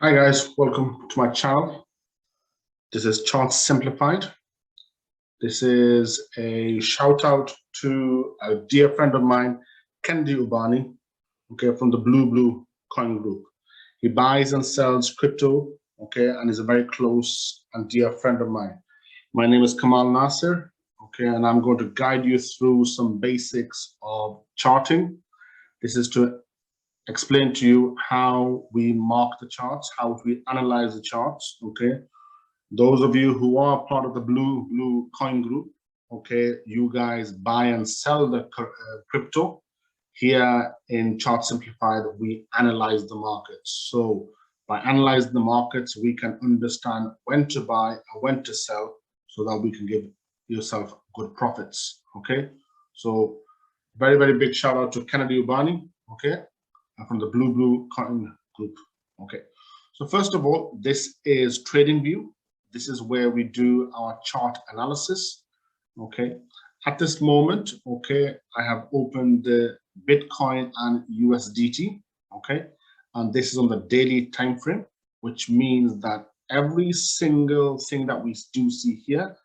Hi guys, welcome to my channel. This is Charts Simplified. This is a shout out to a dear friend of mine, Kennedy Ubani, okay, from the Blue Coin Group. He buys and sells crypto, okay, and is a very close and dear friend of mine. My name is Kamal Nasser, okay, and I'm going to guide you through some basics of charting. This is to explain to you how we mark the charts, how we analyze the charts, okay? Those of you who are part of the Blue Coin Group, okay, you guys buy and sell the crypto. Here in Chart Simplified, we analyze the markets. So by analyzing the markets, we can understand when to buy and when to sell so that we can give yourself good profits, okay? So very big shout out to Kennedy Ubani, okay? From the Blue Coin Group. Okay, so first of all, this is TradingView. This is where we do our chart analysis. Okay, at this moment, okay, I have opened the Bitcoin and USDT. Okay, and this is on the daily time frame, which means that every single thing that we do see here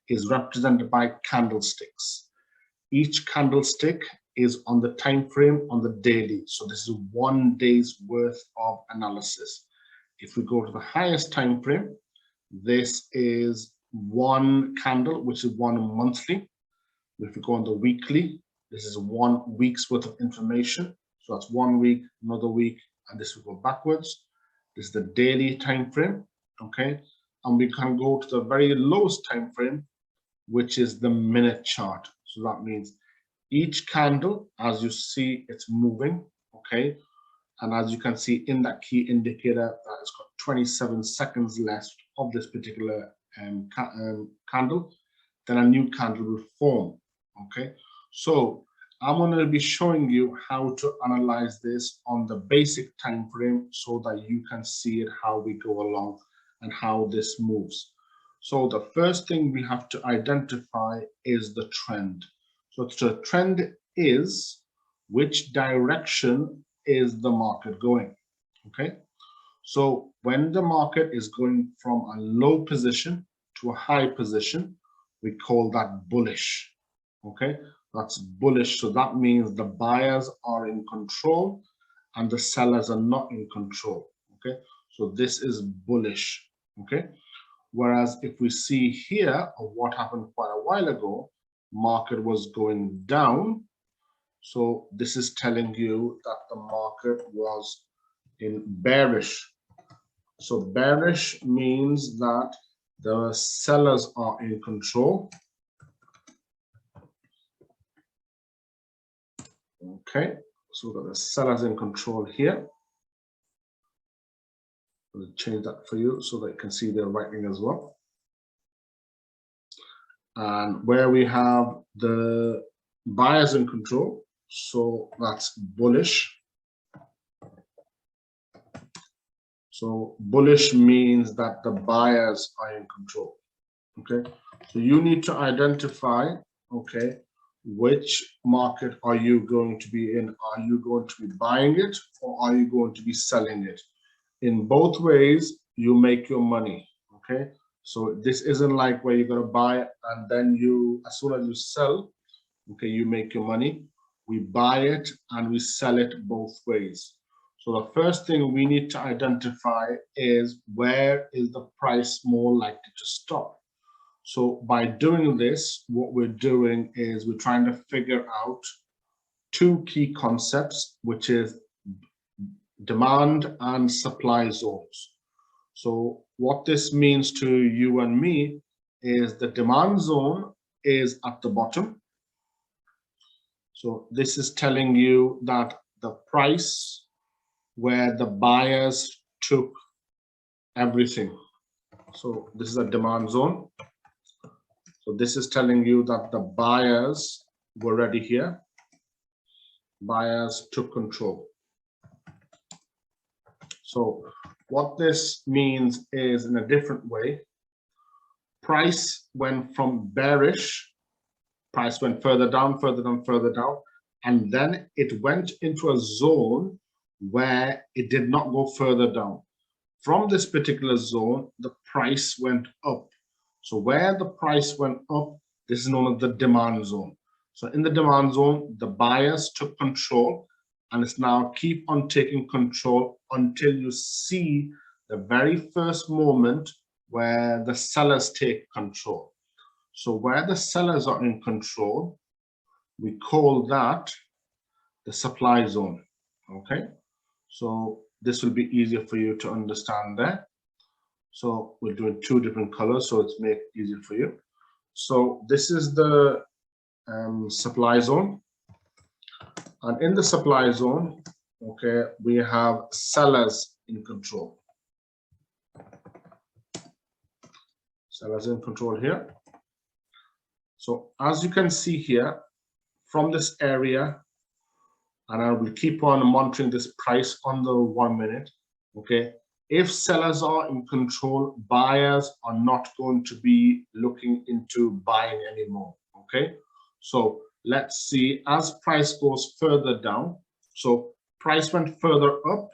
is represented by candlesticks. Each candlestick is on the time frame on the daily. So this is 1 day's worth of analysis. If we go to the highest time frame, this is one candle, which is one monthly. If we go on the weekly, this is 1 week's worth of information. So that's 1 week, another week, and this will go backwards. This is the daily time frame, okay? And we can go to the very lowest time frame, which is the minute chart. So that means each candle, as you see, it's moving, okay? And as you can see in that key indicator, that it's got 27 seconds left of this particular candle, then a new candle will form, okay? So I'm going to be showing you how to analyze this on the basic time frame so that you can see it, how we go along and how this moves. So the first thing we have to identify is the trend. So the trend is which direction is the market going, okay? So when the market is going from a low position to a high position, we call that bullish, okay? That's bullish, so that means the buyers are in control and the sellers are not in control, okay? So this is bullish, okay? Whereas if we see here of what happened quite a while ago, market was going down. So this is telling you that the market was in bearish. So bearish means that the sellers are in control. Okay, so that the sellers in control here. I'll change that for you so that you can see the writing as well. And where we have the buyers in control, so that's bullish. So bullish means that the buyers are in control, okay? So you need to identify, okay, which market are you going to be in? Are you going to be buying it or are you going to be selling it? In both ways, you make your money, okay? So this isn't like where you're going to buy and then you, as soon as you sell, okay, you make your money. We buy it and we sell it both ways. So the first thing we need to identify is where is the price more likely to stop. So by doing this, what we're doing is we're trying to figure out 2 key concepts, which is demand and supply zones. So what this means to you and me is the demand zone is at the bottom. So this is telling you that the price where the buyers took everything. So this is a demand zone. So this is telling you that the buyers were already here. Buyers took control. So what this means is, in a different way, price went from bearish, price went further down, and then it went into a zone where it did not go further down. from this particular zone, the price went up. So where the price went up, this is known as the demand zone. So in the demand zone, the buyers took control, and it's now keep on taking control until you see the very first moment where the sellers take control. So where the sellers are in control, we call that the supply zone. Okay, so this will be easier for you to understand there. So we're doing two different colors, so it's make it easier for you. So this is the supply zone, and in the supply zone, okay, we have sellers in control. Sellers in control here. So as you can see here, from this area, and I will keep on monitoring this price on the 1 minute, okay? If sellers are in control, buyers are not going to be looking into buying anymore, okay? So let's see, as price goes further down, so price went further up,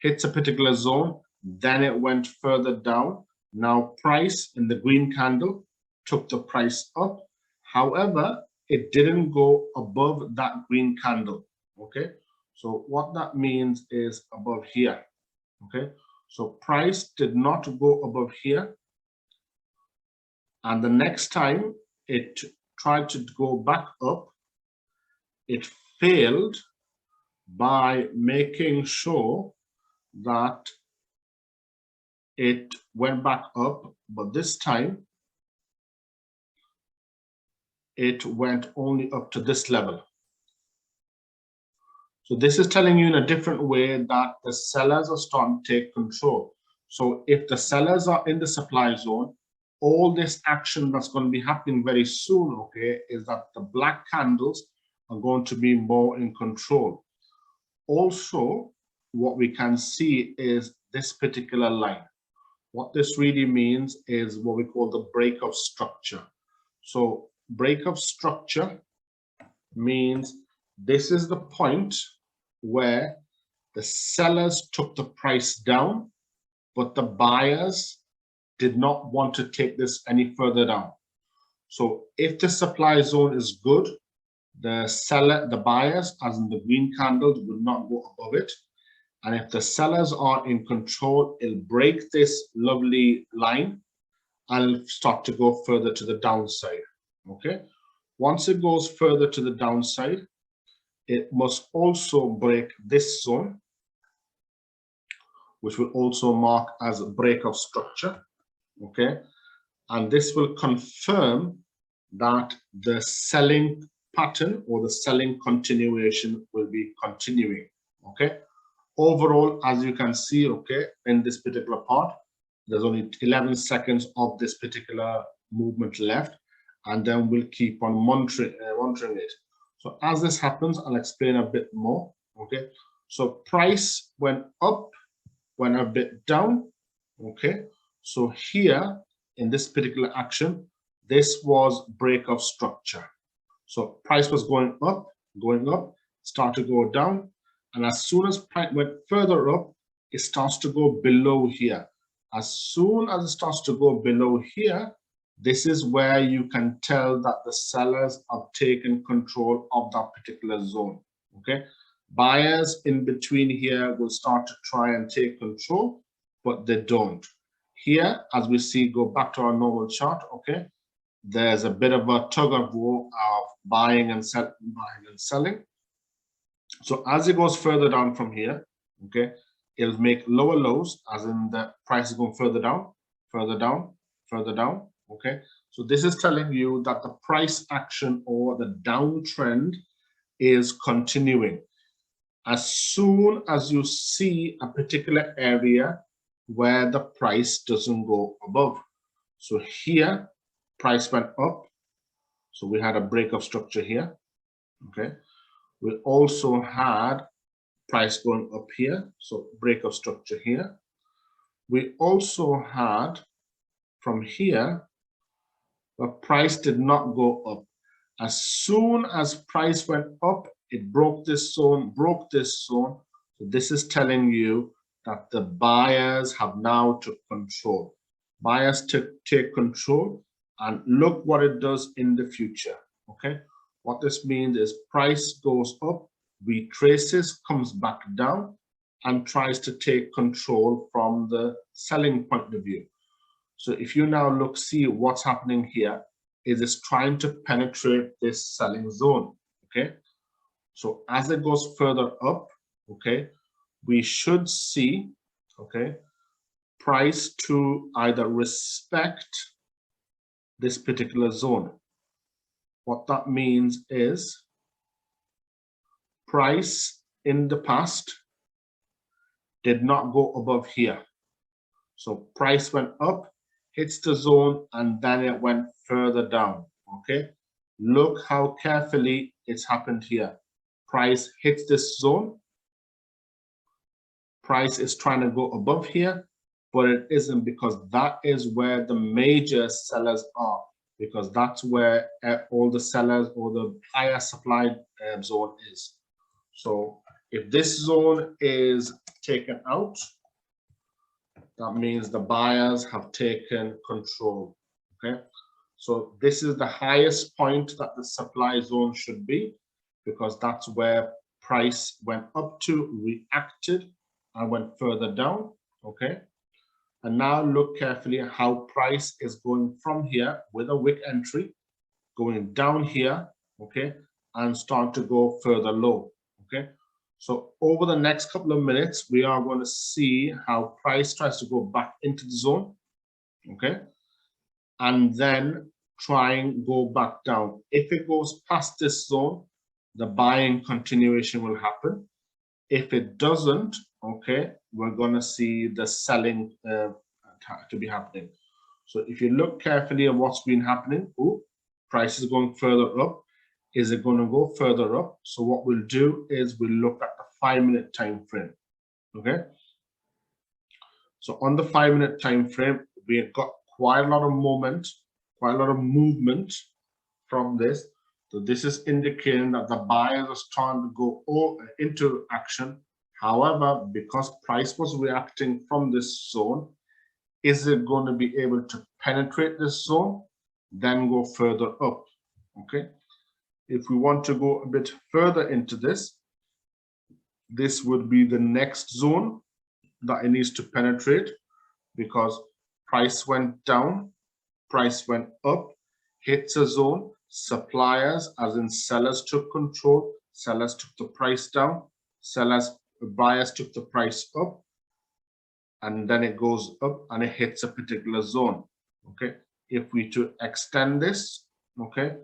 hits a particular zone, then it went further down. Now price in the green candle took the price up. However, it didn't go above that green candle, okay? So what that means is above here, okay? So price did not go above here. And the next time it tried to go back up, it failed by making sure that it went back up, but this time it went only up to this level. So this is telling you in a different way that the sellers are starting to take control. So if the sellers are in the supply zone, all this action that's going to be happening very soon, okay, is that the black candles are going to be more in control. Also, what we can see is this particular line. What this really means is what we call the break of structure. So break of structure means this is the point where the sellers took the price down, but the buyers did not want to take this any further down. So if the supply zone is good, the buyers, as in the green candles, will not go above it. And if the sellers are in control, it'll break this lovely line and start to go further to the downside, okay? Once it goes further to the downside, it must also break this zone, which will also mark as a break of structure, okay? And this will confirm that the selling pattern or the selling continuation will be continuing, okay? Overall, as you can see, okay, in this particular part, there's only 11 seconds of this particular movement left, and then we'll keep on monitoring it. So as this happens, I'll explain a bit more, okay? So price went up, went a bit down, okay? So here, in this particular action, this was break of structure. So price was going up, start to go down, and as soon as price went further up, it starts to go below here. As soon as it starts to go below here, this is where you can tell that the sellers have taken control of that particular zone, okay? Buyers in between here will start to try and take control, but they don't. Here, as we see, go back to our normal chart, okay? There's a bit of a tug of war of buying and selling. So as it goes further down from here, okay, it'll make lower lows, as in the price is going further down, further down, further down, okay? So this is telling you that the price action or the downtrend is continuing. As soon as you see a particular area where the price doesn't go above. So here, price went up. So we had a break of structure here, okay? We also had price going up here, so break of structure here. We also had from here, the price did not go up. As soon as price went up, it broke this zone, So this is telling you that the buyers have now took control. Buyers take control, and look what it does in the future. Okay, what this means is price goes up, retraces, comes back down, and tries to take control from the selling point of view. So if you now look, see what's happening here is it's trying to penetrate this selling zone. Okay, so as it goes further up, okay, we should see, okay, price to either respect this particular zone. What that means is price in the past did not go above here. So price went up, hits the zone, and then it went further down. Okay, look how carefully it's happened here. Price hits this zone. Price is trying to go above here, but it isn't, because that is where the major sellers are, because that's where all the sellers or the higher supply zone is. So if this zone is taken out, that means the buyers have taken control. Okay, so this is the highest point that the supply zone should be, because that's where price went up to, reacted, and went further down. Okay, and now look carefully at how price is going from here with a wick entry, going down here, okay, and start to go further low. Okay, so over the next couple of minutes, we are going to see how price tries to go back into the zone, okay, and then try and go back down. If it goes past this zone, the buying continuation will happen. If it doesn't, okay, we're going to see the selling to be happening. So if you look carefully at what's been happening, price is going further up. Is it going to go further up? So what we'll do is we'll look at the 5-minute time frame. Okay. So on the 5-minute time frame, we have got quite a lot of movement from this. So this is indicating that the buyers are starting to go into action. However, because price was reacting from this zone, is it going to be able to penetrate this zone, then go further up? Okay. If we want to go a bit further into this, this would be the next zone that it needs to penetrate, because price went down, price went up, hits a zone, suppliers, as in sellers, took control, sellers took the price down, buyers took the price up, and then it goes up and it hits a particular zone. Okay, if we to extend this, okay,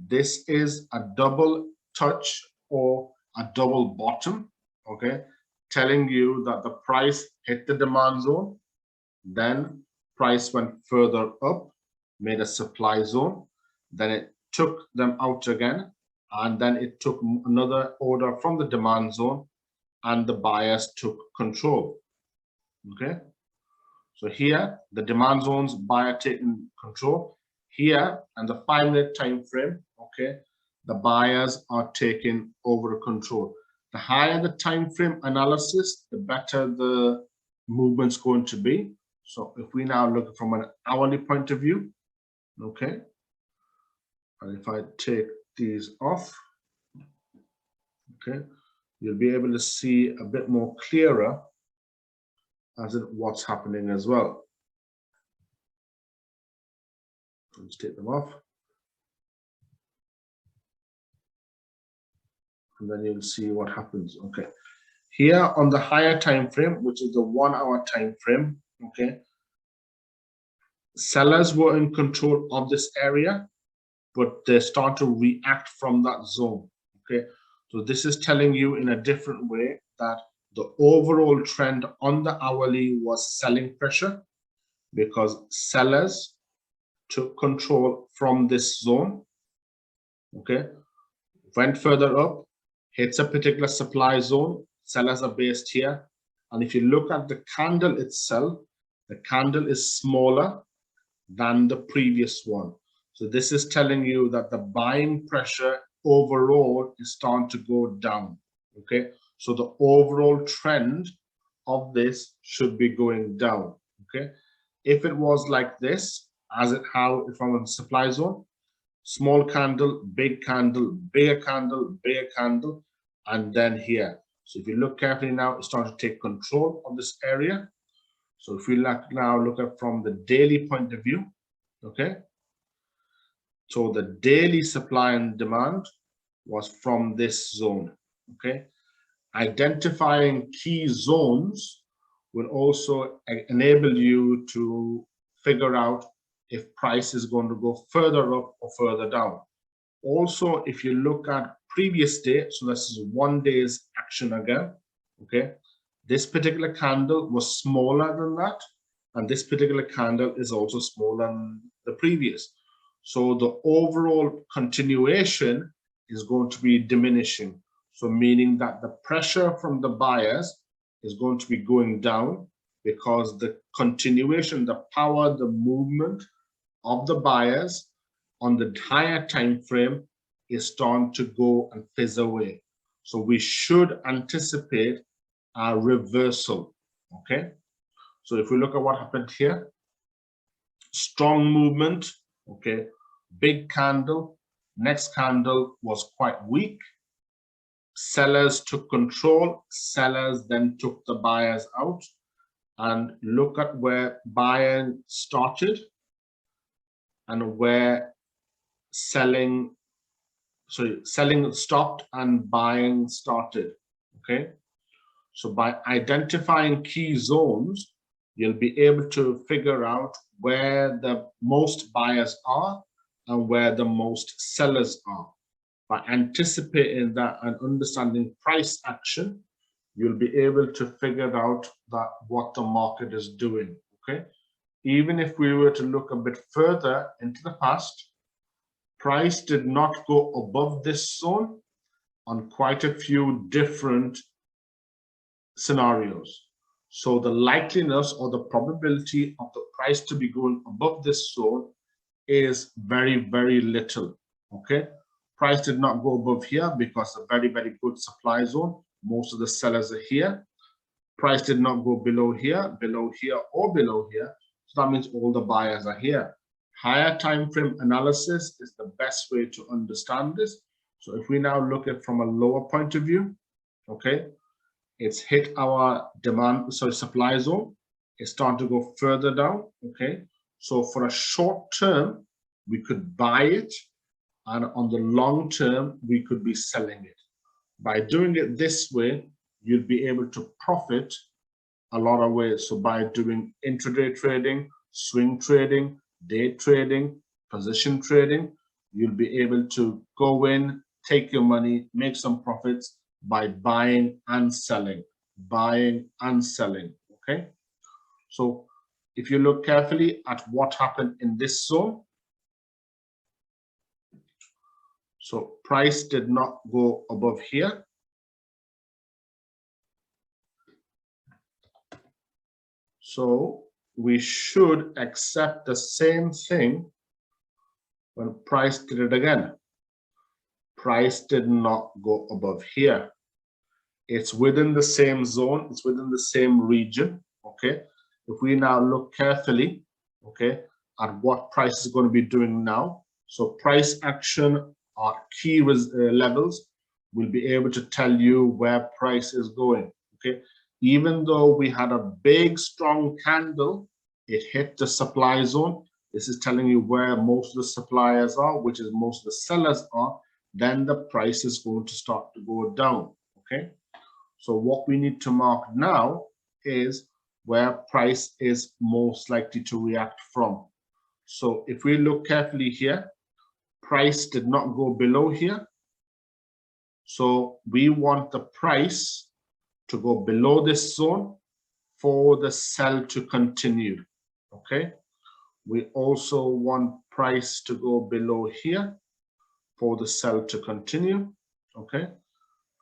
this is a double touch or a double bottom, okay, telling you that the price hit the demand zone, then price went further up, made a supply zone, then it took them out again, and then it took another order from the demand zone, and the buyers took control. Okay, so here the demand zones, buyer taking control. Here, and the 5-minute time frame, okay, the buyers are taking over control. The higher the time frame analysis, the better the movement's going to be. So if we now look from an hourly point of view, okay, and if I take these off, okay, you'll be able to see a bit more clearer as in what's happening as well. Let's take them off. And then you'll see what happens. Okay. Here on the higher time frame, which is the 1-hour time frame, okay, sellers were in control of this area, but they start to react from that zone. Okay. So this is telling you in a different way that the overall trend on the hourly was selling pressure, because sellers took control from this zone, okay, went further up, hits a particular supply zone, sellers are based here. And if you look at the candle itself, the candle is smaller than the previous one. So this is telling you that the buying pressure overall is starting to go down. Okay, so the overall trend of this should be going down. Okay, if it was like this, as it how from a supply zone, small candle, bigger candle, and then here. So if you look carefully now, it's starting to take control of this area. So if we now look at from the daily point of view, okay, so the daily supply and demand was from this zone, okay. Identifying key zones will also enable you to figure out if price is going to go further up or further down. Also, if you look at previous day, so this is 1 day's action again, okay, this particular candle was smaller than that, and this particular candle is also smaller than the previous. So the overall continuation is going to be diminishing. So meaning that the pressure from the buyers is going to be going down because the continuation, the power, the movement of the buyers on the higher time frame is starting to go and fizz away. So we should anticipate a reversal, okay? So if we look at what happened here, strong movement, okay, big candle, next candle was quite weak. Sellers took control, sellers then took the buyers out, and look at where buying started and where selling stopped and buying started, okay? So by identifying key zones, you'll be able to figure out where the most buyers are and where the most sellers are. By anticipating that and understanding price action, you'll be able to figure out that what the market is doing, okay? Even if we were to look a bit further into the past, price did not go above this zone on quite a few different scenarios. So the likeliness or the probability of the price to be going above this zone is very, very little, okay? Price did not go above here because a very, very good supply zone. Most of the sellers are here. Price did not go below here, or below here. So that means all the buyers are here. Higher time frame analysis is the best way to understand this. So if we now look at from a lower point of view, okay, it's hit our supply zone. It's starting to go further down, okay? So for a short term, we could buy it, and on the long term, we could be selling it. By doing it this way, you'll be able to profit a lot of ways. So by doing intraday trading, swing trading, day trading, position trading, you'll be able to go in, take your money, make some profits by buying and selling, okay? So if you look carefully at what happened in this zone, so price did not go above here. So we should accept the same thing when price did it again. Price did not go above here. It's within the same zone, it's within the same region, okay? If we now look carefully, okay, at what price is going to be doing now, so price action or key levels will be able to tell you where price is going, okay? Even though we had a big, strong candle, it hit the supply zone. This is telling you where most of the suppliers are, which is most of the sellers are, then the price is going to start to go down, okay? So what we need to mark now is where price is most likely to react from. So if we look carefully here, price did not go below here. So we want the price to go below this zone for the sell to continue, okay? We also want price to go below here for the sell to continue, okay?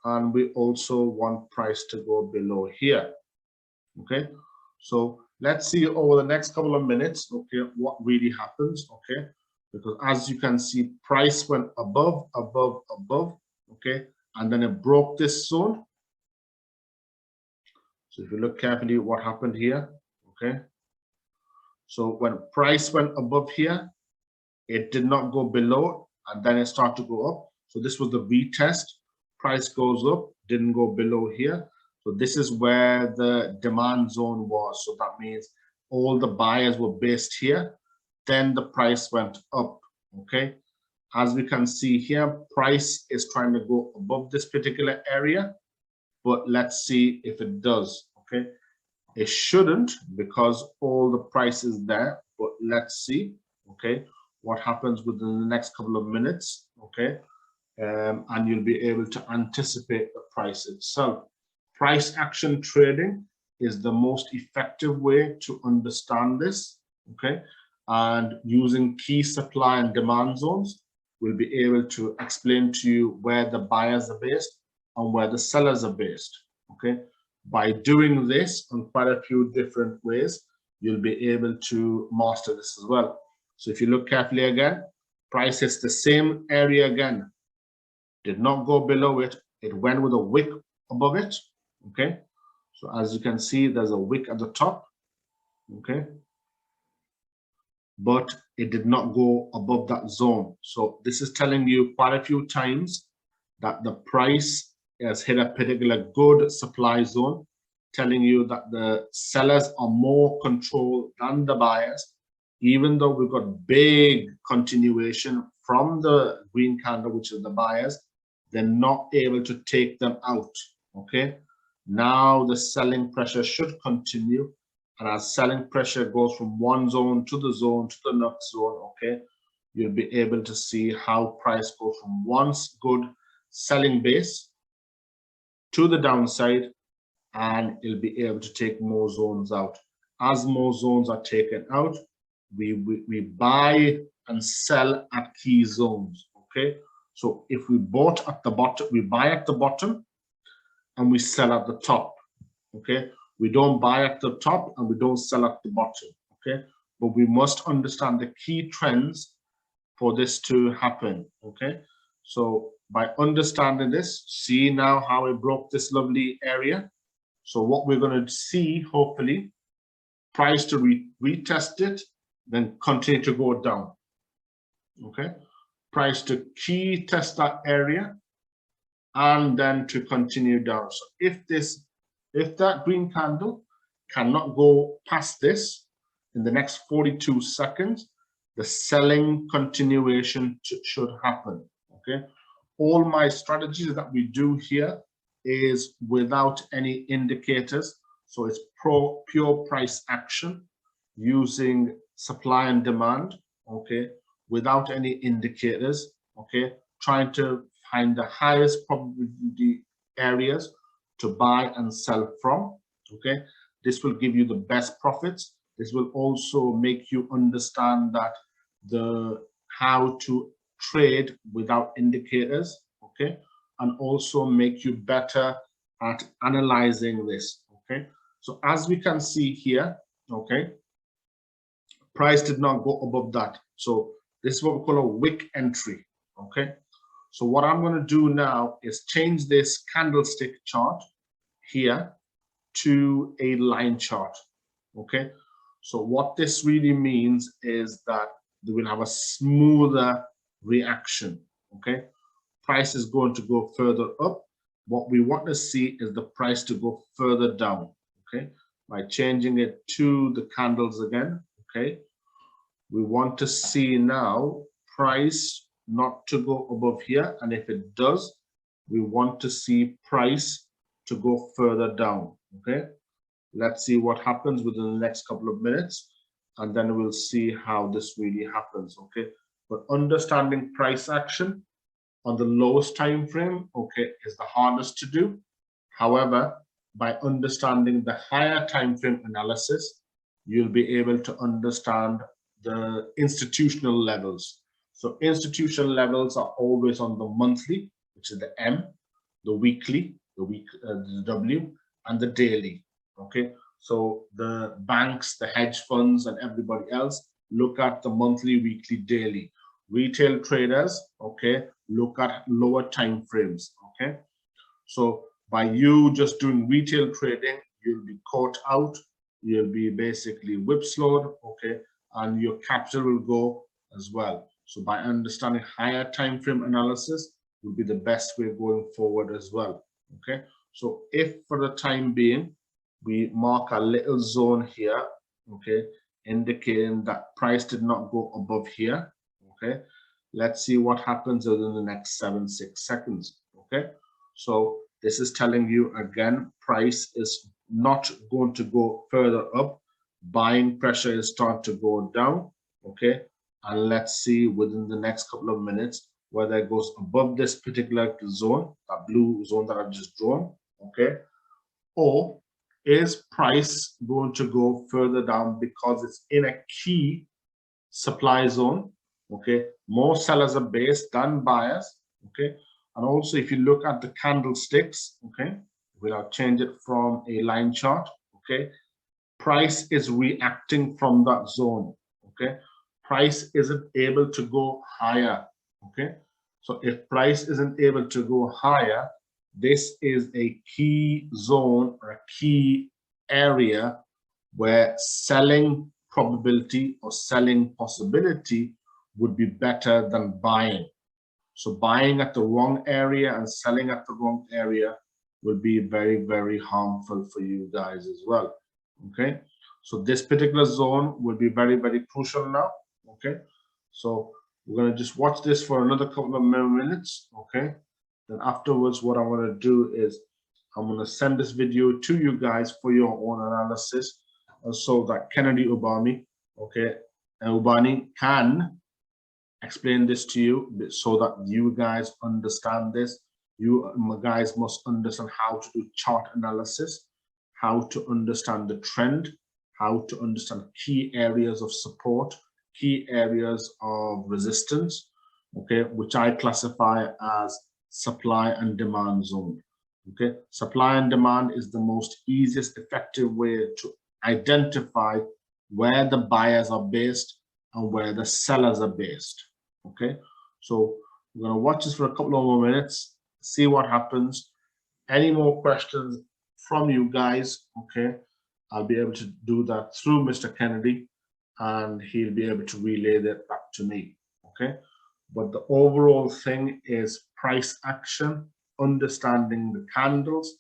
And we also want price to go below here, okay? So let's see over the next couple of minutes, okay, what really happens, okay? Because as you can see, price went above, okay? And then it broke this zone. So if you look carefully what happened here, okay. So when price went above here, it did not go below, and then it started to go up. So this was the retest. Price goes up, didn't go below here. So this is where the demand zone was. So that means all the buyers were based here. Then the price went up, okay? As we can see here, price is trying to go above this particular area, but let's see if it does, okay? It shouldn't because all the price is there, but let's see, okay, what happens within the next couple of minutes, okay? And you'll be able to anticipate the price itself. Price action trading is the most effective way to understand this, okay? And using key supply and demand zones, we'll be able to explain to you where the buyers are based and where the sellers are based, okay? By doing this in quite a few different ways, you'll be able to master this as well. So if you look carefully again, price is the same area again, did not go below it, it went with a wick above it, okay? So as you can see, there's a wick at the top, okay? But it did not go above that zone. So this is telling you quite a few times that the price has hit a particular good supply zone, telling you that the sellers are more controlled than the buyers. Even though we've got big continuation from the green candle, which is the buyers, they're not able to take them out, okay? Now the selling pressure should continue, and as selling pressure goes from one zone to the next zone, okay, you'll be able to see how price goes from once good selling base to the downside, and it'll be able to take more zones out. As more zones are taken out, we buy and sell at key zones, okay? So if we bought at the bottom, we buy at the bottom and we sell at the top, okay? We don't buy at the top and we don't sell at the bottom, okay? But we must understand the key trends for this to happen, okay? So by understanding this, see now how it broke this lovely area. So what we're going to see, hopefully, price to retest it, then continue to go down, okay? Price to key test that area and then to continue down. So if that green candle cannot go past this in the next 42 seconds, the selling continuation should happen, okay? All my strategies that we do here is without any indicators. So it's pure price action using supply and demand, okay, without any indicators, okay, trying to find the highest probability areas to buy and sell from, okay. This will give you the best profits. This will also make you understand that how to trade without indicators, okay, and also make you better at analyzing this, okay. So as we can see here, okay, price did not go above that. So this is what we call a wick entry, okay. So what I'm going to do now is change this candlestick chart here to a line chart, okay. So what this really means is that we will have a smoother reaction, okay. Price is going to go further up. What we want to see is the price to go further down, okay, by changing it to the candles again, okay. We want to see now price not to go above here, and if it does, we want to see price to go further down, okay. Let's see what happens within the next couple of minutes, and then we'll see how this really happens, okay. But understanding price action on the lowest time frame, okay, is the hardest to do. However, by understanding the higher time frame analysis, you'll be able to understand the institutional levels. So institutional levels are always on the monthly, which is the M, the weekly, the W, and the daily, okay. So the banks, the hedge funds, and everybody else look at the monthly, weekly, daily. Retail traders, okay, look at lower time frames, okay. So by you just doing retail trading, you'll be caught out, you'll be basically whipsawed, okay, and your capital will go as well. So by understanding higher time frame analysis will be the best way going forward as well. Okay, so if for the time being we mark a little zone here, okay, indicating that price did not go above here, okay, let's see what happens within the next 6 seconds. Okay, so this is telling you again, price is not going to go further up, buying pressure is starting to go down. Okay, and let's see within the next couple of minutes whether it goes above this particular zone, that blue zone that I've just drawn. Okay, or is price going to go further down because it's in a key supply zone? Okay, more sellers are based than buyers. Okay, and also if you look at the candlesticks, okay, we'll change it from a line chart. Okay, price is reacting from that zone. Okay, price isn't able to go higher. Okay, so if price isn't able to go higher, this is a key zone or a key area where selling probability or selling possibility would be better than buying. So buying at the wrong area and selling at the wrong area would be very, very harmful for you guys as well. Okay, so this particular zone will be very, very crucial now. Okay, so we're going to just watch this for another couple of minutes. Okay, then afterwards what I'm going to do is I'm going to send this video to you guys for your own analysis, so that Kennedy Ubani, okay, and Ubani can explain this to you so that you guys understand this. You guys must understand how to do chart analysis, how to understand the trend, how to understand key areas of support, key areas of resistance, okay, which I classify as supply and demand zone. Okay, supply and demand is the most easiest, effective way to identify where the buyers are based and where the sellers are based. Okay, so we're going to watch this for a couple of more minutes, see what happens. Any more questions from you guys, okay, I'll be able to do that through Mr. Kennedy, and he'll be able to relay that back to me. Okay, but the overall thing is price action, understanding the candles,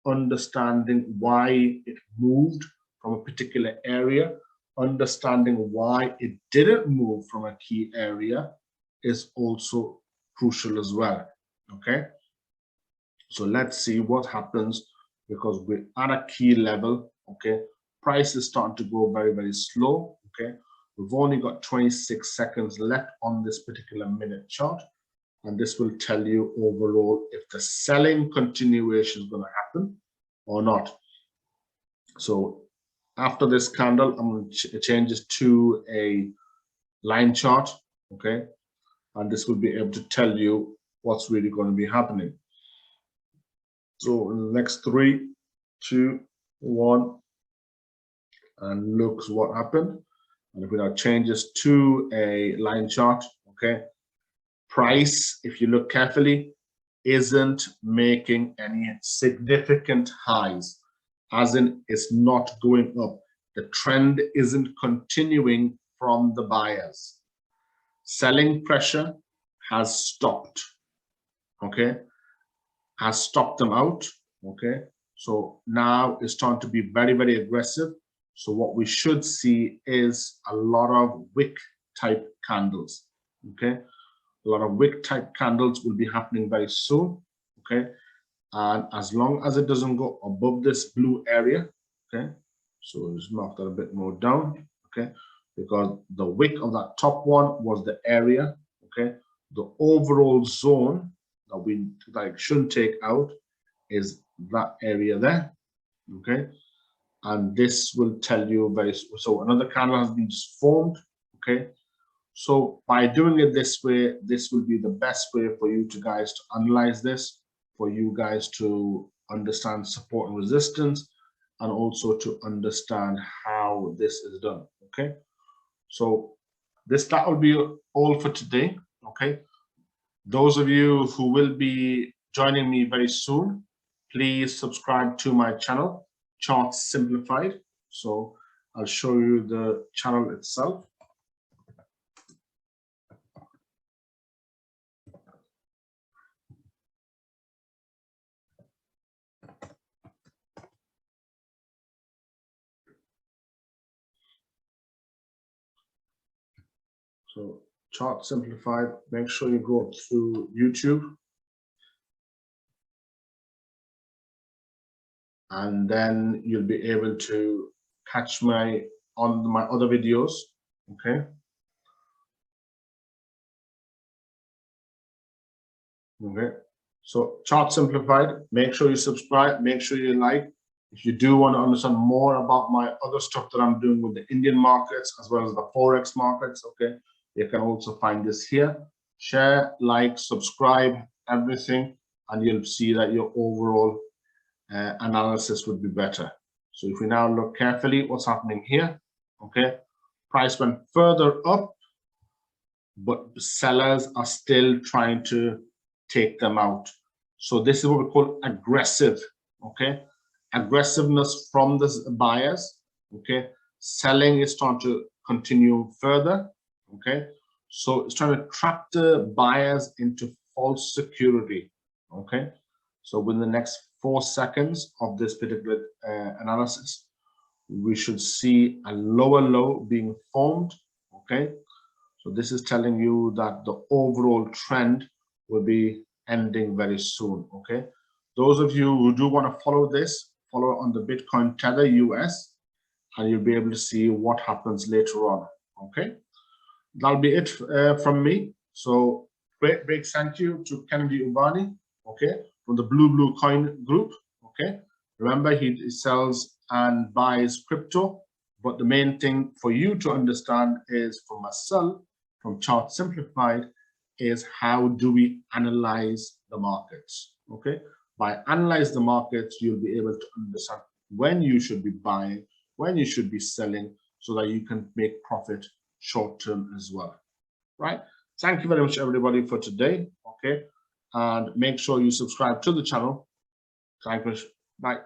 understanding why it moved from a particular area, understanding why it didn't move from a key area is also crucial as well. Okay, so let's see what happens, because we're at a key level. Okay, price is starting to go very, very slow. Okay, we've only got 26 seconds left on this particular minute chart, and this will tell you overall if the selling continuation is going to happen or not. So after this candle, I'm going to change this to a line chart. Okay, and this will be able to tell you what's really going to be happening. So in the next 3, 2, 1, and look what happened. And if we now change this to a line chart, okay, price, if you look carefully, isn't making any significant highs, as in it's not going up. The trend isn't continuing from the buyers. Selling pressure has stopped, okay, has stopped them out. Okay, so now it's starting to be very, very aggressive. So what we should see is a lot of wick type candles. Okay, a lot of wick type candles will be happening very soon. Okay, and as long as it doesn't go above this blue area, okay, so just mark that a bit more down. Okay, because the wick of that top one was the area. Okay, the overall zone that we shouldn't take out is that area there. Okay, and this will tell you very, so another candle has been just formed. Okay, so by doing it this way, this will be the best way for you to guys to analyze this, for you guys to understand support and resistance, and also to understand how this is done. Okay, so that will be all for today. Okay, those of you who will be joining me very soon, please subscribe to my channel. Chart Simplified. So I'll show you the channel itself. So Chart Simplified, make sure you go through YouTube. And then you'll be able to catch my other videos, okay? Okay, so Chart Simplified, make sure you subscribe, make sure you like. If you do want to understand more about my other stuff that I'm doing with the Indian markets as well as the Forex markets, okay, you can also find this here. Share, like, subscribe, everything, and you'll see that your overall analysis would be better. So if we now look carefully what's happening here, okay, price went further up, but sellers are still trying to take them out. So this is what we call aggressive, okay? Aggressiveness from the buyers, okay? Selling is trying to continue further, okay? So it's trying to trap the buyers into false security, okay? So within the next 4 seconds of this particular analysis, we should see a lower low being formed, okay? So this is telling you that the overall trend will be ending very soon, okay? Those of you who do want to follow this, follow on the Bitcoin Tether US, and you'll be able to see what happens later on, okay? That'll be it from me. So big thank you to Kennedy Ubani, okay, from the Blue Coin Group, okay? Remember, he sells and buys crypto, but the main thing for you to understand is, for myself, from Chart Simplified, is how do we analyze the markets, okay? By analyze the markets, you'll be able to understand when you should be buying, when you should be selling, so that you can make profit short term as well, right? Thank you very much, everybody, for today, okay? And make sure you subscribe to the channel. Thank you. Bye.